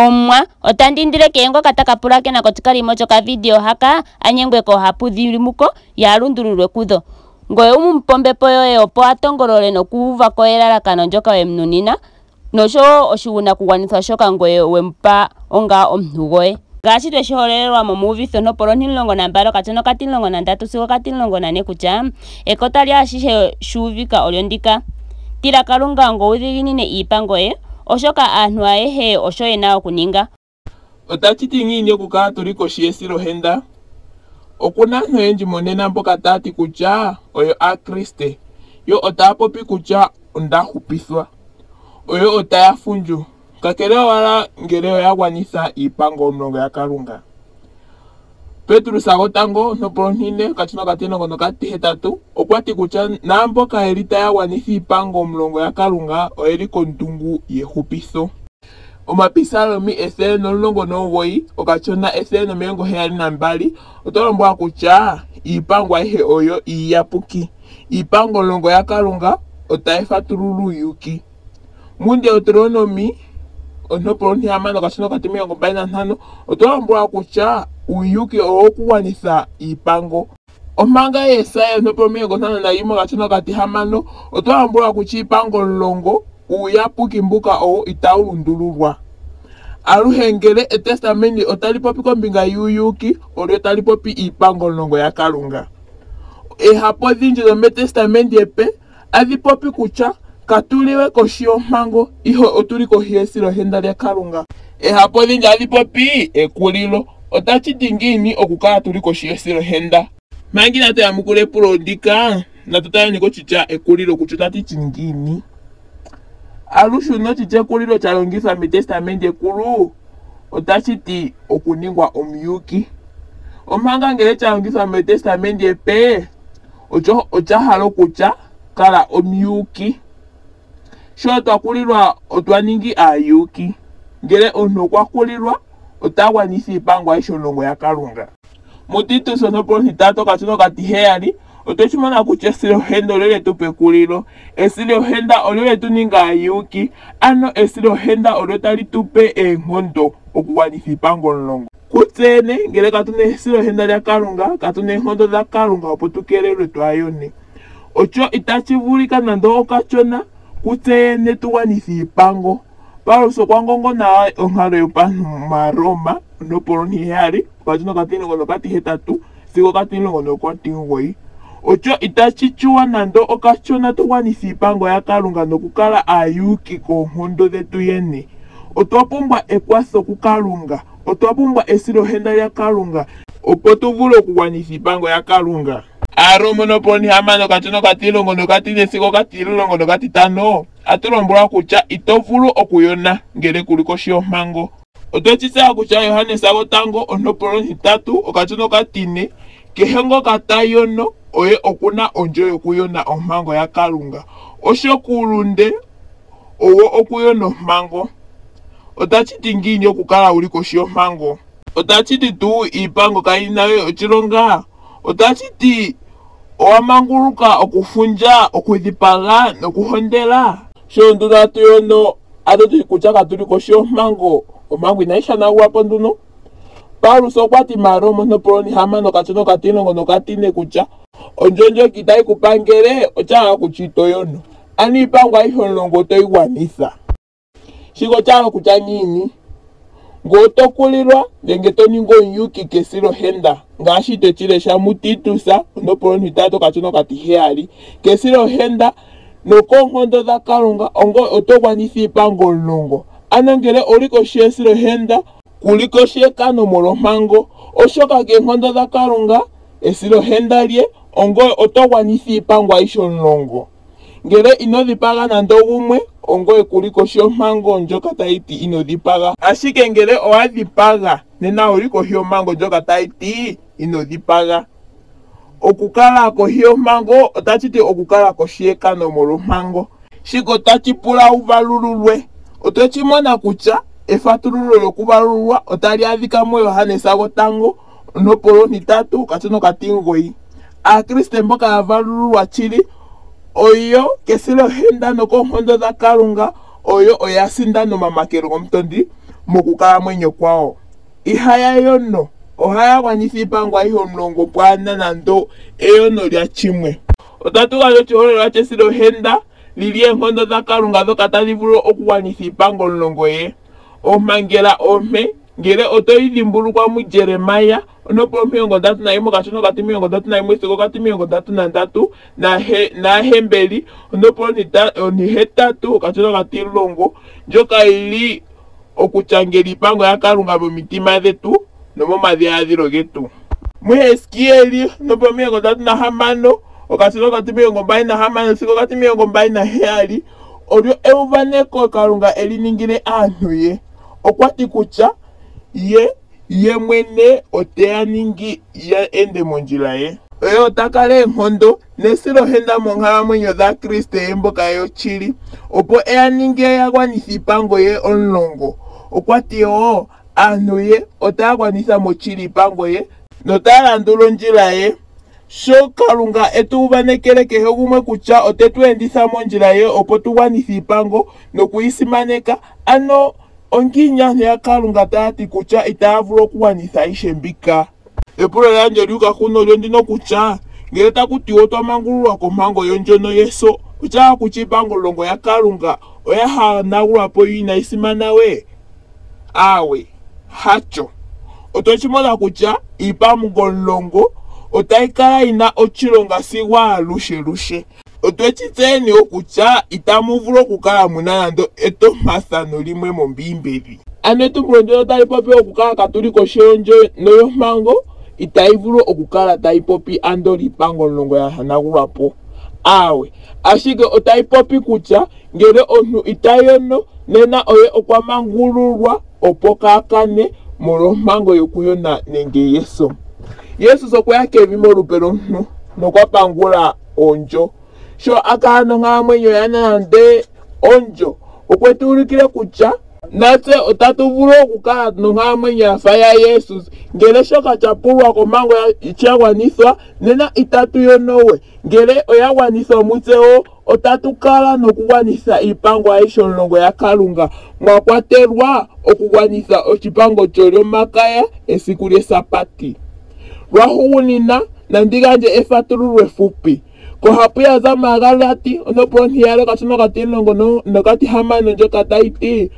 Omwa otandindile kengo katakapula kena kotikalimo choka video haka anyengwe ko hapudhilimuko ya lundululwe kudho. Ngoye umumpombepo yoye opo atongolole nokuuva ko elalakano ndyoka wemununina nosho oshiguna kugwanithwa shoka ngoye wemupa onga omuntu goye. Ngaashi tweshiholelelwa momuuvitho nopolo 12 katono 13 sigo 14 kutya ekota lyashihe shuuvika olyo ndika. Tila Kalunga ngo udhiginine iipango ye oshoka aantu ayehe osho yena okuninga. Otachiti ngiini okukala tuli koshi yesilohenda? Okuna aantu oyendji monena mboka tati kutya oyo Akriste, yo otaya popi kutya ondahupithwa, oyo otaya fundju kakele wala ngele oya gwanitha iipango 10 ya Kalunga. Petrus agotango nopolo 4 katono 18 okwati kutya naamboka yeli taya gwanitha iipango 10 ya Kalunga oyeli kondungu yehupitho. Omapisalomi 119 okachona 172 otolombwa kutya iipango ayihe oyo iyapuki. Iipango 10 ya Kalunga otaye fatululu yuki. Munde Deuteronomy onopolo 6 katono 25 otolombwa kutya uyuki owo kugwanitha iipango. Omanga Yesaya onopolo 51 katono 6 otolombwa kutya iipango 10 uyapuki mbuka owo itaulundululwa. Aluhe ngele etestamenti otali popi kombinga yuuyuki olyo tali popi iipango 10 ya Kalunga. Ehapo dhinji metestamenti epe adhi popi kutya katuliwe koshi yompango ihe otuli koshi yesilohenda lya Kalunga. Ehapo dhinji adhi popi ekulilo. Otachiti ngiini okukala tuli koshi yesilohenda? Mangi nato yamukule pulo ndika natutaya niko chicha ekulilo kutya tachiti ngiini. Alushu no chiche ekulilo chalongithwa metestamenti ekulu otachiti okuningwa omuyuki. Omanga ngele chalongithwa metestamenti epe ochahala kutya kala omuyuki. Sho twakulilwa otwaningi aayuki. Ngele omuntu okwakulilwa otagwanitha iipango ayihe 10 ya Kalunga. Mutitus onopolo 3 katono 7 otweshimona kutya esilohenda olyo lyetu pekulilo. Esilohenda olyo lyetu ninga aayuki. Ano esilohenda olyo tali tupe eenkondo okugwanitha iipango 10. Kutsene ngele katuna esilohenda lya Kalunga, katuna eenkondo dha Kalunga opo tukelelwe twayone. Ocho itachivulika nando okachona kutsene tugwanitha iipango. Paulo kwangongona onkalo yopantu maroma onopolo 7 katono 18 sigo 19. Ocho itachichuwa nando okachona tugwanitha iipango ya Kalunga nokukala aayuki koonkondo dhetu yene. Otwapumbwa ekwatho ku Kalunga, otwapumbwa esilohenda lya Kalunga opo tuvule okugwanitha iipango ya Kalunga. Aroma onopolo 6 katono 14 sigo 15 atulombwa kutya itovulu okuyona ngele kuli koshi yompango. Otwechitseya kutya Yohanesi agotango onopolo 3 katono 4 kehe ngoka tayono oye okuna ondjo yokuyona ompango ya Kalunga. Osho kulunde owo okuyona ompango. Otachiti ngiini okukala uli koshi yompango? Otachiti tu iipango kayina we ochilonga? Otachiti owamanguluka okufundja, okudhipaga nokuhondela? Sho nduno atuyono atoti kutya katuli koshi yompango ompango inaishanagulwapo nduno. Paulo okwati maroma onopolo 6 katono 14 kutya ondjonjo kitayi kupangele ochaga kutya itoyono. Ano iipango ayihe 10 otoyigwanitha. Shigo chalo kutya ngiini? Ngo tokulilwa nenge toningo omuyuki kesilohenda ngaashi twechilesha Mutitus onopolo 3 katono 7 kesilohenda nokoonkondo dha Kalunga ongo otogwanitha iipango 10. Ano ngele oli koshi yesilohenda kuli koshi ekano molompango oshoka keenkondo dha Kalunga esilohenda lye ongo otogwanitha iipango ayihe 10. Ngele inodhipaga nando gumwe ongo kuli koshi yompango ndjoka tayiti inodhipaga. Ashike ngele owadhipaga nena oli koshi yompango ndjoka tayiti inodhipaga. Okukala koshi yompango otachiti okukala koshi ekano molompango. Shiko tachipula uvalululwe. Otwechimona kutya efatululo lyokuvalulwa otali adhika mu Yohanesi agotango onopolo 3 katono 9. Akriste mboka yavalululwa chili oyo kesilohenda nokoonkondo dha Kalunga oyo oyasindana omamakelo gomutondi mokukalamwenyo kwawo. Ihaya yono ohaya gwanitha ipango ayihe omulongo pwaana nando eyono lya chimwe. Otatu gandja oshiholelwa shesilohenda lili eenkondo dha Kalunga dhoka tadhi vulu okugwanitha ipango omulongo ye. Omangela ompe ngele otoyi dhimbulukwa mu Jeremaya 31:31 nahembeli 8:10 ndjoka yili okuchangela ipango ya Kalunga momitima dhetu nomomadhiladhilo getu. Mu Ezekieli 36:26-27 olyo euvaneko Kalunga eliningile aantu ye. Okwati kutya ye mwene oteya ningi ya ende mondjila ye. Oye otakala eenkondo nesilohenda monkalamwenyo dha Kristo ye mboka yochili opo eya ningi ya gwanitha ipango ye omulongo. Okwati wo aantu ye otaya gwanitha mochili ipango ye notaya landula ondjila ye. Sho Kalunga etuuvanekele kehe gumwe kutya otetu enditha mondjila ye opo tugwanitha ipango nokuyisimaneka, ano ongiinyano ya Kalunga tayati kutya itaya vulu okugwanitha ishe mbika. Epulo lyandje lyuuka kuno lyondino kutya ngele takutiwa twamangululwa kompango yondjono yeso kutya kutya ipango omulongo ya Kalunga oya hanagulwapo inayi simana we? Awe, hacho. Otochimona kutya ipango omulongo otayi kala ina ochilonga sigo alushe. Otwechitseni okutya itamu vulu okukala muna nando etompathano limwe mombiimbeli. Ano etumbulo ndyono tali popi okukala katuli koshi yondjono yompango itayi vulu okukala tayi popi ando ipango omulongo ya hanagulwapo. Awe, ashike otayi popi kutya ngele omuntu itayono nena oye okwamangululwa opo kaakane molwa ompango yokuyona nenge yeso. Yesu okweya kevi molupe lomuntu nokwapangula onjo. Sho akala nonkalamwenyo yanande onjo okwetuulikile kutya natse otatu vulu okukala nonkalamwenyo yafa ya Yesu. Ngele shoka chapulwa kompango chagwanithwa nena itatu yonowe. Ngele oya gwanithwa mutse wo otatu kala nokugwanitha ipango ayihe omulongo ya Kalunga mwakwatelwa okugwanitha oshipango lyolyomakaya esiku lyesapati. Lwahugunina nandigandje efatululo efupi. Kohapu ya za Magalati 1:15-16 ndjoka taiti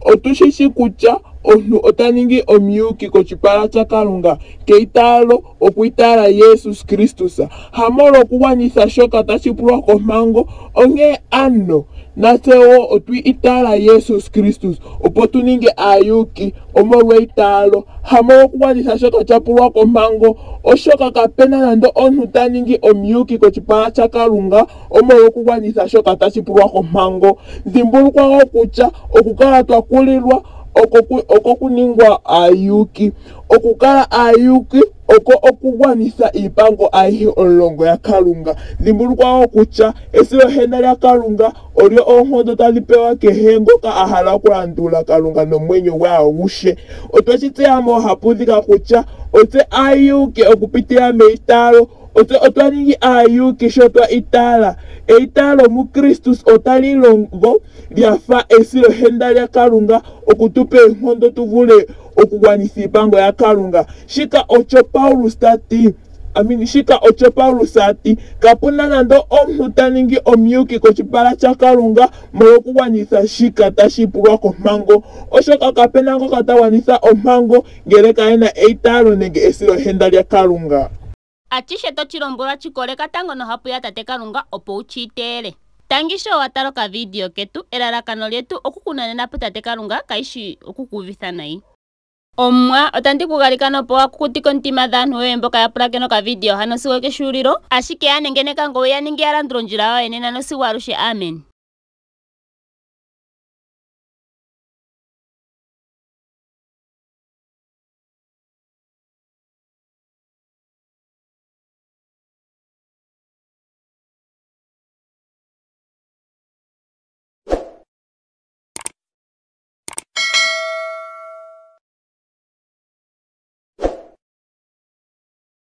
otushishi kutya omuntu otaningi omuyuki kochipala cha Kalunga keitalo okwiitala Yesu Kristus hamolo okugwanitha shoka tashipulwa kompango onge ano natse wo otwiitala Yesu Kristus opo tuninge ayuki omolwa italo hamolo okugwanitha shoka chapulwa kompango oshoka kapena nando omuntu taningi omuyuki kochipala cha Kalunga omolwa okugwanitha shoka tashipulwa kompango. Dhimbulukwa wo kutya okukala twakulilwa oko kuningwa ayuki. Okukala ayuki oko okugwanitha ipango ayihe omulongo ya Kalunga. Dhimbulukwa wo kutya esilohenda lya Kalunga olyo oonkondo tadhi pewa kehe ngoka ahala okulandula Kalunga nomwenyo gwe agushe. Otweshitseya moohapu dhika kutya otse ayuki okupitila meitalo. Otwaningi ayuki sho twaitala. Eitalo mu Kristus otali longo lyafa esilohenda lya Kalunga okutupa enkondo tuvule okugwanitha ipango ya Kalunga. Shika ocho Paulus ati kapuna nando omuntu taningi omuyuki kochipala cha Kalunga molwa okugwanitha shika tashipulwa kompango oshoka kapena ngoka tagwanitha ompango ngele kaena eitalo nenge esilohenda lya Kalunga. Achishe tochilombwelwa chikoleka tango nohapu ya tate Kalunga opo uchiitele. Tangisho wataloka video ketu elalakano lyetu okukunanenapo tate Kalunga kaishi okukuvitha nayi. Omwa otandi kugalika opo wakukutika ontima dhaantu yoye mboka yapulakena ka video hano sigo keshuulilo ashike yanengeneka ngowe yaningi yalandula ondjila yoye nena no sigo alushe amen.